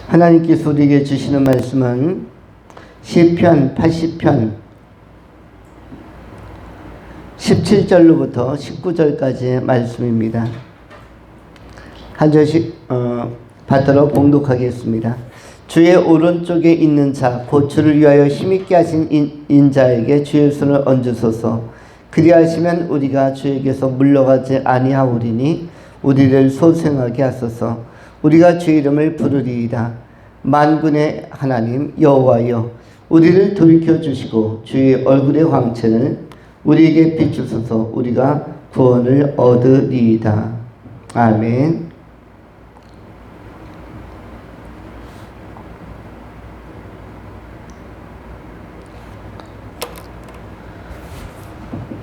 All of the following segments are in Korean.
하나님께서 우리에게 주시는 말씀은 시편 80편 17절로부터 19절까지의 말씀입니다. 한 절씩 받들어 봉독하겠습니다. 주의 오른쪽에 있는 자 곧 주를 위하여 힘있게 하신 인자에게 주의 손을 얹으소서. 그리하시면 우리가 주에게서 물러가지 아니하오리니 우리를 소생하게 하소서. 우리가 주의 이름을 부르리이다. 만군의 하나님 여호와여, 우리를 돌이켜주시고 주의 얼굴의 광채를 우리에게 비추소서. 우리가 구원을 얻으리이다. 아멘.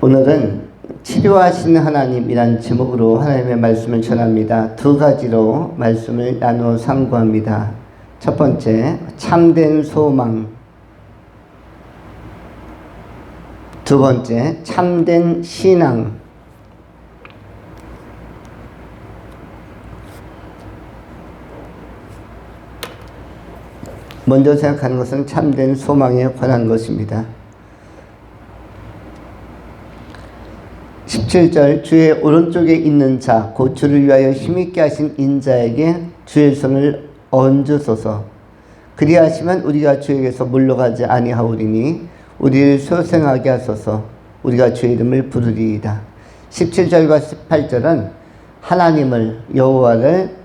오늘은 치료하시는 하나님이란 제목으로 하나님의 말씀을 전합니다. 두 가지로 말씀을 나누어 상고합니다. 첫 번째, 참된 소망. 두 번째, 참된 신앙. 먼저 생각하는 것은 참된 소망에 관한 것입니다. 17절, 주의 오른쪽에 있는 자 곧 주를 위하여 힘있게 하신 인자에게 주의 손을 얹으소서. 그리하시면 우리가 주에게서 물러가지 아니하오리니 우리를 소생하게 하소서. 우리가 주의 이름을 부르리이다. 17절과 18절은 하나님을, 여호와를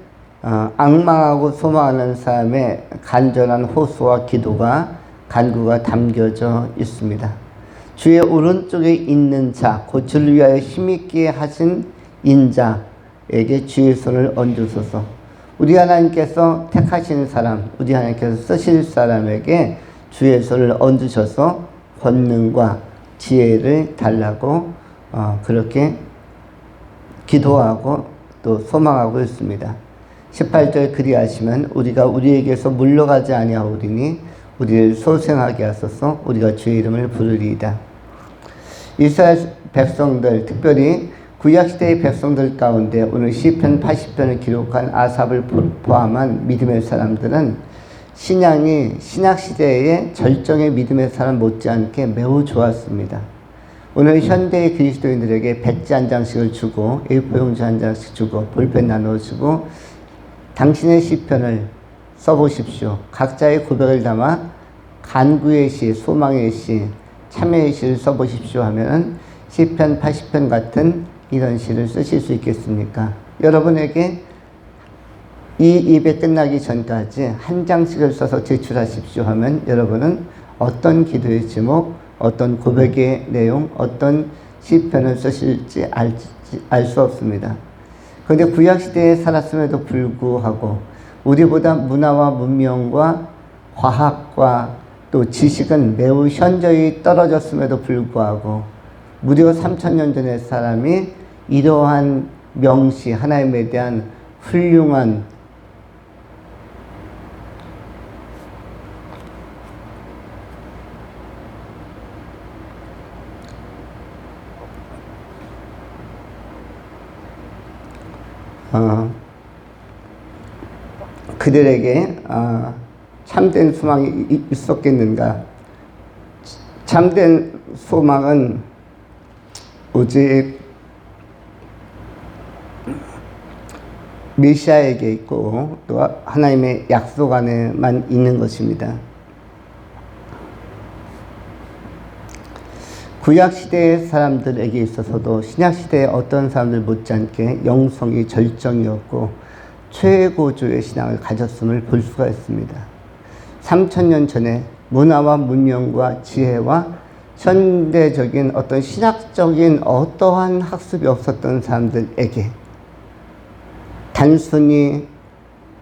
앙망하고 소망하는 사람의 간절한 호소와 기도가, 간구가 담겨져 있습니다. 주의 오른쪽에 있는 자, 곧 주를 위하여 힘있게 하신 인자에게 주의 손을 얹으소서. 우리 하나님께서 택하시는 사람, 우리 하나님께서 쓰실 사람에게 주의 손을 얹으셔서 권능과 지혜를 달라고 그렇게 기도하고 또 소망하고 있습니다. 18절, 그리하시면 우리가 우리에게서 물러가지 아니하오리니 우리를 소생하게 하소서. 우리가 주의 이름을 부르리이다. 이스라엘 백성들, 특별히 구약시대의 백성들 가운데 오늘 시편 80편을 기록한 아삽을 포함한 믿음의 사람들은 신앙이 신약시대의 절정의 믿음의 사람 못지않게 매우 좋았습니다. 오늘 현대의 그리스도인들에게 배지 한 장씩을 주고 A4용지 한 장씩 주고 볼펜 나눠주고 당신의 시편을 써보십시오. 각자의 고백을 담아 간구의 시, 소망의 시, 참여의 시를 써보십시오 하면 시편 80편 같은 이런 시를 쓰실 수 있겠습니까? 여러분에게 이 예배 끝나기 전까지 한 장씩을 써서 제출하십시오 하면 여러분은 어떤 기도의 제목, 어떤 고백의 내용, 어떤 시편을 쓰실지 알 수 없습니다. 그런데 구약시대에 살았음에도 불구하고 우리보다 문화와 문명과 과학과 또 지식은 매우 현저히 떨어졌음에도 불구하고 무려 3000년 전의 사람이 이러한 명시, 하나님에 대한 훌륭한 그들에게 참된 소망이 있었겠는가? 참된 소망은 오직 메시아에게 있고 또 하나님의 약속 안에만 있는 것입니다. 구약시대의 사람들에게 있어서도 신약시대의 어떤 사람들 못지않게 영성이 절정이었고 최고조의 신앙을 가졌음을 볼 수가 있습니다. 3000년 전에 문화와 문명과 지혜와 현대적인 어떤 신학적인 어떠한 학습이 없었던 사람들에게 단순히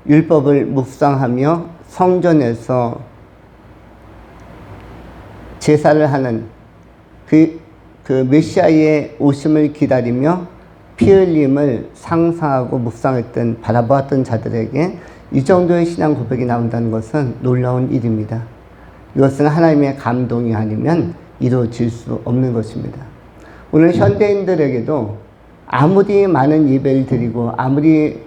율법을 묵상하며 성전에서 제사를 하는 그 메시아의 오심을 기다리며 피 흘림을 상상하고 묵상했던, 바라보았던 자들에게 이 정도의 신앙 고백이 나온다는 것은 놀라운 일입니다. 이것은 하나님의 감동이 아니면 이루어질 수 없는 것입니다. 오늘 현대인들에게도 아무리 많은 예배를 드리고 아무리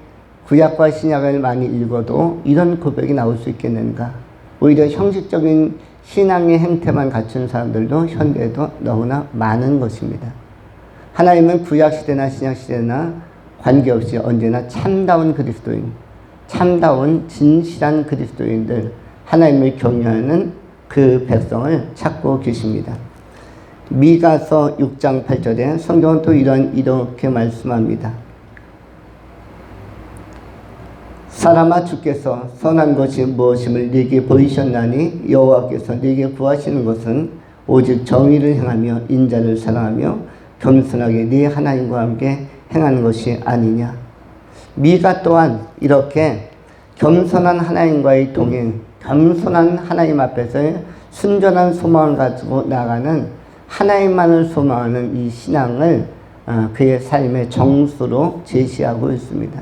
구약과 신약을 많이 읽어도 이런 고백이 나올 수 있겠는가? 오히려 형식적인 신앙의 행태만 갖춘 사람들도 현대에도 너무나 많은 것입니다. 하나님은 구약시대나 신약시대나 관계없이 언제나 참다운 그리스도인, 참다운 진실한 그리스도인들, 하나님을 경외하는 그 백성을 찾고 계십니다. 미가서 6장 8절에 성경은 또 이렇게 말씀합니다. 사람아, 주께서 선한 것이 무엇임을 네게 보이셨나니 여호와께서 네게 구하시는 것은 오직 정의를 행하며 인자를 사랑하며 겸손하게 네 하나님과 함께 행하는 것이 아니냐. 미가 또한 이렇게 겸손한 하나님과의 동행, 겸손한 하나님 앞에서의 순전한 소망을 가지고 나가는 하나님만을 소망하는 이 신앙을 그의 삶의 정수로 제시하고 있습니다.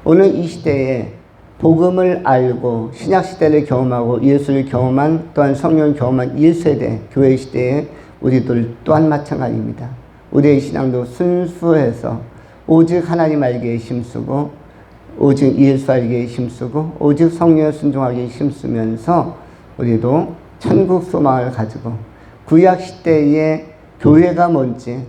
오늘 이 시대에 복음을 알고 신약시대를 경험하고 예수를 경험한, 또한 성령을 경험한 1세대 교회 시대에 우리들 또한 마찬가지입니다. 우리의 신앙도 순수해서 오직 하나님 알기에 힘쓰고 오직 예수 알기에 힘쓰고 오직 성령에 순종하기에 힘쓰면서 우리도 천국 소망을 가지고 구약시대의 교회가 뭔지,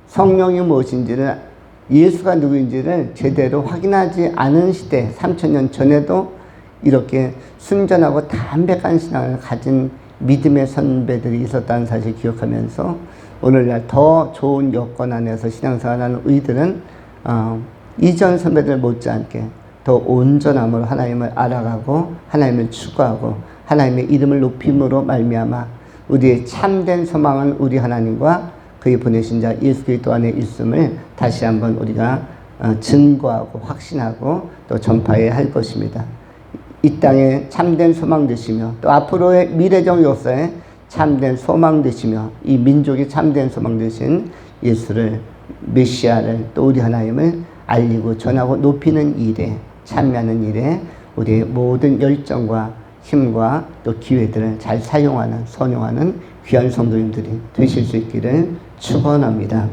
성령이 무엇인지를, 예수가 누구인지를 제대로 확인하지 않은 시대, 3000년 전에도 이렇게 순전하고 담백한 신앙을 가진 믿음의 선배들이 있었다는 사실을 기억하면서 오늘날 더 좋은 여건 안에서 신앙생활하는 우리들은 이전 선배들 못지않게 더 온전함으로 하나님을 알아가고 하나님을 추구하고 하나님의 이름을 높임으로 말미암아 우리의 참된 소망은 우리 하나님과 그의 보내신 자 예수 그리스도 안에 있음을 다시 한번 우리가 증거하고 확신하고 또 전파해야 할 것입니다. 이 땅에 참된 소망 되시며 또 앞으로의 미래적 역사에 참된 소망 되시며 이 민족이 참된 소망 되신 예수를, 메시아를, 또 우리 하나님을 알리고 전하고 높이는 일에 참여하는 일에 우리의 모든 열정과 힘과 또 기회들을 잘 사용하는, 선용하는 귀한 성도님들이 되실 수 있기를 축원합니다.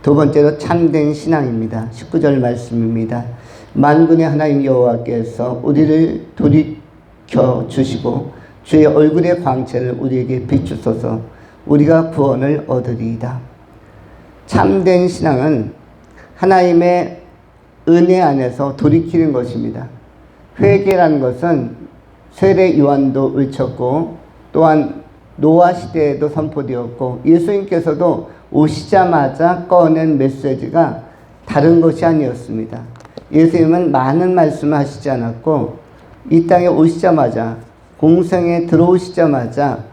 두 번째로 참된 신앙입니다. 19절 말씀입니다. 만군의 하나님 여호와께서 우리를 돌이켜 주시고 주의 얼굴의 광채를 우리에게 비추소서 우리가 구원을 얻으리이다. 참된 신앙은 하나님의 은혜 안에서 돌이키는 것입니다. 회개라는 것은 세례 요한도 외쳤고 또한 노아 시대에도 선포되었고 예수님께서도 오시자마자 꺼낸 메시지가 다른 것이 아니었습니다. 예수님은 많은 말씀을 하시지 않았고 이 땅에 오시자마자, 공생에 들어오시자마자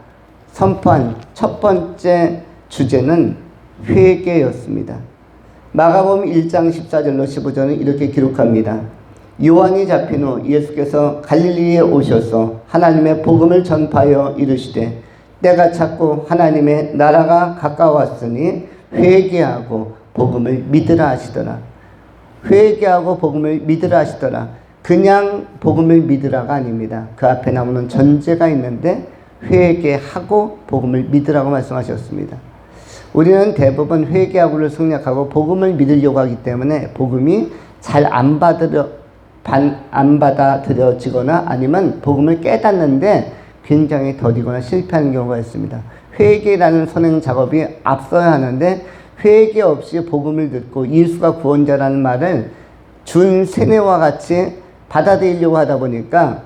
선포한 첫 번째 주제는 회개였습니다. 마가복음 1장 14절로 15절은 이렇게 기록합니다. 요한이 잡힌 후 예수께서 갈릴리에 오셔서 하나님의 복음을 전파하여 이르시되 때가 찼고 하나님의 나라가 가까웠으니 회개하고 복음을 믿으라 하시더라. 회개하고 복음을 믿으라 하시더라. 그냥 복음을 믿으라가 아닙니다. 그 앞에 나오는 전제가 있는데 회개하고 복음을 믿으라고 말씀하셨습니다. 우리는 대부분 회개하고를 생략하고 복음을 믿으려고 하기 때문에 복음이 잘 안 받아들여지거나 아니면 복음을 깨닫는데 굉장히 더디거나 실패하는 경우가 있습니다. 회개라는 선행 작업이 앞서야 하는데 회개 없이 복음을 듣고 예수가 구원자라는 말을 준 세뇌와 같이 받아들이려고 하다 보니까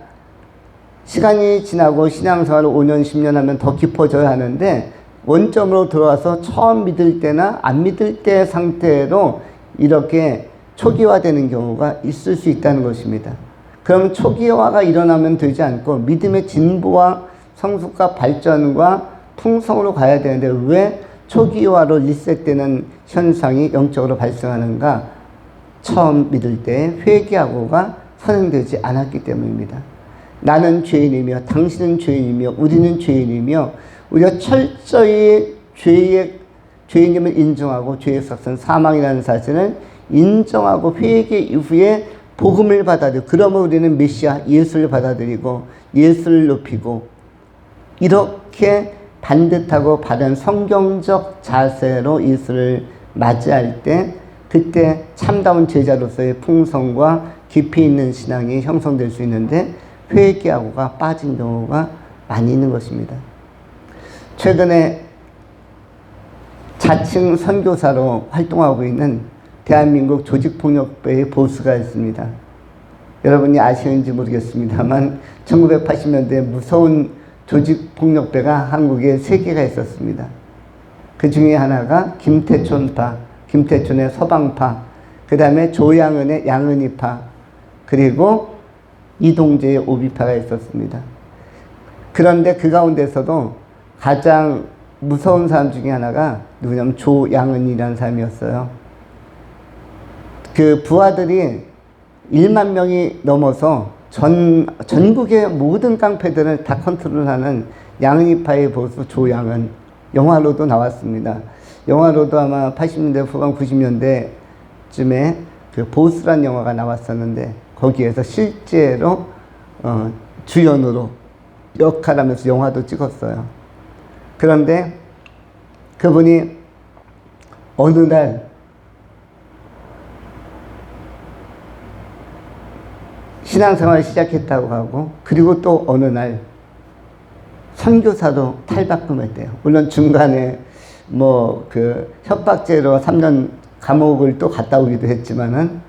시간이 지나고 신앙생활을 5년, 10년 하면 더 깊어져야 하는데 원점으로 들어와서 처음 믿을 때나 안 믿을 때 상태로 이렇게 초기화되는 경우가 있을 수 있다는 것입니다. 그럼 초기화가 일어나면 되지 않고 믿음의 진보와 성숙과 발전과 풍성으로 가야 되는데 왜 초기화로 리셋되는 현상이 영적으로 발생하는가? 처음 믿을 때 회개하고가 선행되지 않았기 때문입니다. 나는 죄인이며 당신은 죄인이며 우리는 죄인이며 우리가 철저히 죄인임을 인정하고 죄의 삭은 사망이라는 사실을 인정하고 회개 이후에 복음을 받아들이고 그러면 우리는 메시아 예수를 받아들이고 예수를 높이고 이렇게 반듯하고 바른 성경적 자세로 예수를 맞이할 때 그때 참다운 제자로서의 풍성과 깊이 있는 신앙이 형성될 수 있는데 회개하고가 빠진 경우가 많이 있는 것입니다. 최근에 자칭 선교사로 활동하고 있는 대한민국 조직폭력배의 보스가 있습니다. 여러분이 아시는지 모르겠습니다만 1980년대에 무서운 조직폭력배가 한국에 3개가 있었습니다. 그 중에 하나가 김태촌파, 김태촌의 서방파, 그 다음에 조양은의 양은이파, 그리고 이동재의 오비파가 있었습니다. 그런데 그 가운데서도 가장 무서운 사람 중에 하나가 누구냐면 조양은이라는 사람이었어요. 그 부하들이 1만 명이 넘어서 전국의 모든 깡패들을 다 컨트롤하는 양은이파의 보수 조양은 영화로도 나왔습니다. 영화로도 아마 80년대 후반 90년대쯤에 그 보스란 영화가 나왔었는데 거기에서 실제로 주연으로 역할하면서 영화도 찍었어요. 그런데 그분이 어느 날 신앙생활을 시작했다고 하고, 그리고 또 어느 날 선교사도 탈바꿈했대요. 물론 중간에 뭐 그 협박죄로 3년 감옥을 또 갔다 오기도 했지만은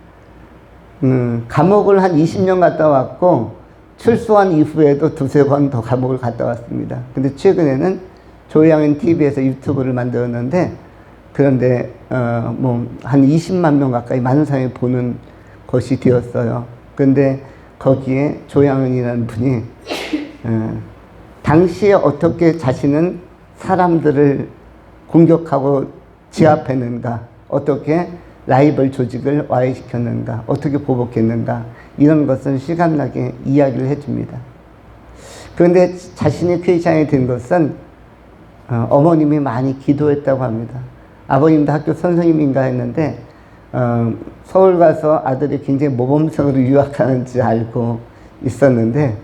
감옥을 한 20년 갔다 왔고 출소한 이후에도 2-3번 더 감옥을 갔다 왔습니다. 근데 최근에는 조양은 TV에서 유튜브를 만들었는데, 그런데 뭐 한 20만 명 가까이 많은 사람이 보는 것이 되었어요. 그런데 거기에 조양은이라는 분이 당시에 어떻게 자신은 사람들을 공격하고 제압했는가, 어떻게 라이벌 조직을 와해시켰는가, 어떻게 보복했는가, 이런 것을 실감나게 이야기를 해줍니다. 그런데 자신이 크리스찬이 된 것은 어머님이 많이 기도했다고 합니다. 아버님도 학교 선생님인가 했는데 서울 가서 아들이 굉장히 모범생으로 유학하는지 알고 있었는데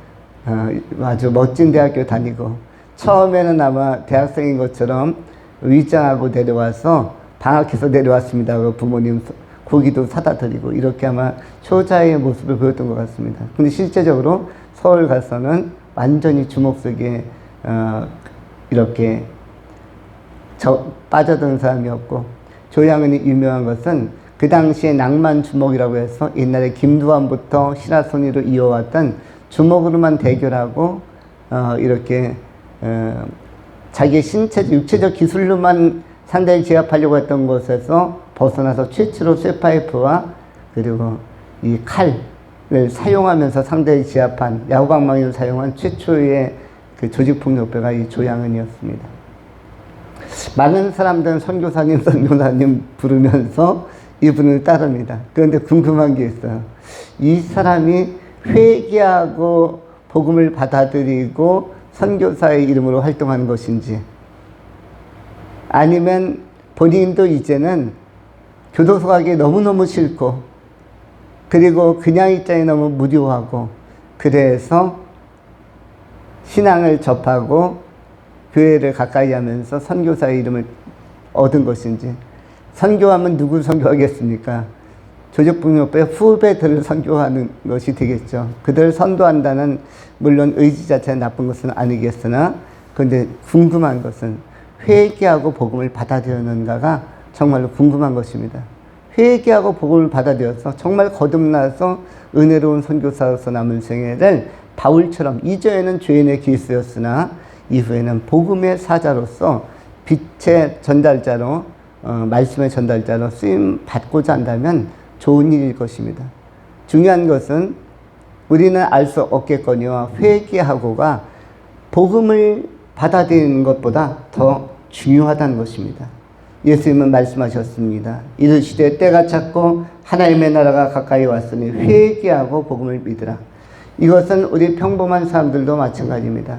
아주 멋진 대학교 다니고, 처음에는 아마 대학생인 것처럼 위장하고 내려와서 방학해서 내려왔습니다. 부모님 고기도 사다 드리고 이렇게 아마 효자의 모습을 보였던 것 같습니다. 근데 실제적으로 서울 가서는 완전히 주목 속에 이렇게 빠져든 사람이었고, 조양은이 유명한 것은 그 당시에 낭만 주목이라고 해서 옛날에 김두한부터 신하손이로 이어왔던 주목으로만 대결하고 이렇게 자기의 신체적 육체적 기술로만 상대를 제압하려고 했던 것에서 벗어나서 최초로 쇠파이프와 그리고 이 칼을 사용하면서 상대를 제압한, 야구방망이를 사용한 최초의 그 조직폭력배가 이 조양은이었습니다. 많은 사람들은 선교사님, 선교사님 부르면서 이분을 따릅니다. 그런데 궁금한 게 있어요. 이 사람이 회개하고 복음을 받아들이고 선교사의 이름으로 활동하는 것인지, 아니면 본인도 이제는 교도소 가기 너무너무 싫고, 그리고 그냥 입장이 너무 무료하고, 그래서 신앙을 접하고 교회를 가까이 하면서 선교사의 이름을 얻은 것인지. 선교하면 누구 선교하겠습니까? 조직폭력배 후배들을 선교하는 것이 되겠죠. 그들을 선도한다는, 물론 의지 자체는 나쁜 것은 아니겠으나, 그런데 궁금한 것은 회개하고 복음을 받아들였는가가 정말로 궁금한 것입니다. 회개하고 복음을 받아들여서 정말 거듭나서 은혜로운 선교사로서 남은 생애를 바울처럼 이전에는 죄인의 길수였으나 이후에는 복음의 사자로서 빛의 전달자로, 말씀의 전달자로 쓰임 받고자 한다면 좋은 일일 것입니다. 중요한 것은 우리는 알 수 없겠거니와 회개하고가 복음을 받아들이는 것보다 더 중요하다는 것입니다. 예수님은 말씀하셨습니다. 이르시되 때가 찼고 하나님의 나라가 가까이 왔으니 회개하고 복음을 믿으라. 이것은 우리 평범한 사람들도 마찬가지입니다.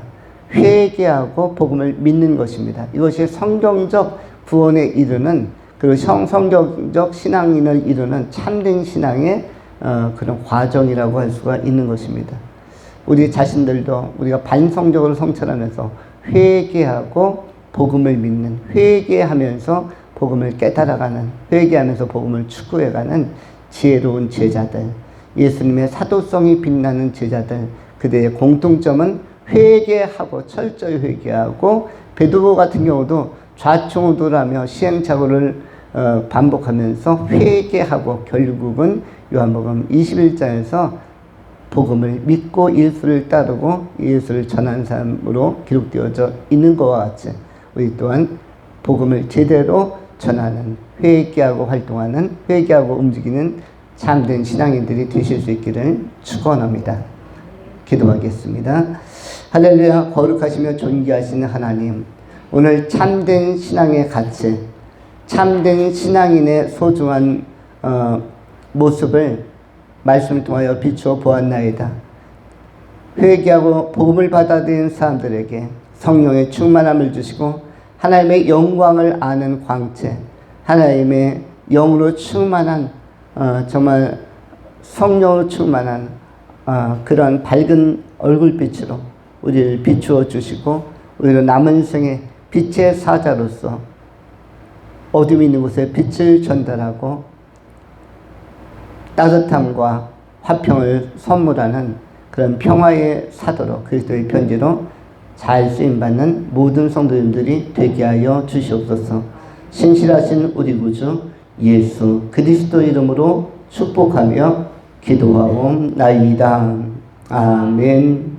회개하고 복음을 믿는 것입니다. 이것이 성경적 구원에 이르는, 그리고 성경적 신앙인을 이루는 참된 신앙의 그런 과정이라고 할 수가 있는 것입니다. 우리 자신들도 우리가 반성적으로 성찰하면서 회개하고 복음을 믿는, 회개하면서 복음을 깨달아가는, 회개하면서 복음을 추구해가는 지혜로운 제자들, 예수님의 사도성이 빛나는 제자들, 그들의 공통점은 회개하고 철저히 회개하고, 베드로 같은 경우도 좌충우돌하며 시행착오를 반복하면서 회개하고 결국은 요한복음 21장에서 복음을 믿고 예수를 따르고 예수를 전한 사람으로 기록되어져 있는 것과 같이 우리 또한 복음을 제대로 전하는, 회개하고 활동하는, 회개하고 움직이는 참된 신앙인들이 되실 수 있기를 축원합니다. 기도하겠습니다. 할렐루야. 거룩하시며 존귀하시는 하나님, 오늘 참된 신앙의 가치, 참된 신앙인의 소중한 모습을 말씀을 통하여 비추어 보았나이다. 회개하고 복음을 받아들인 사람들에게 성령의 충만함을 주시고 하나님의 영광을 아는 광채, 하나님의 영으로 충만한 정말 성령으로 충만한 그런 밝은 얼굴빛으로 우리를 비추어 주시고, 우리는 남은 생에 빛의 사자로서 어둠이 있는 곳에 빛을 전달하고 따뜻함과 화평을 선물하는 그런 평화의 사도로, 그리스도의 편지로 잘 쓰임받는 모든 성도님들이 되게 하여 주시옵소서. 신실하신 우리 구주 예수 그리스도 이름으로 축복하며 기도하옵나이다. 아멘.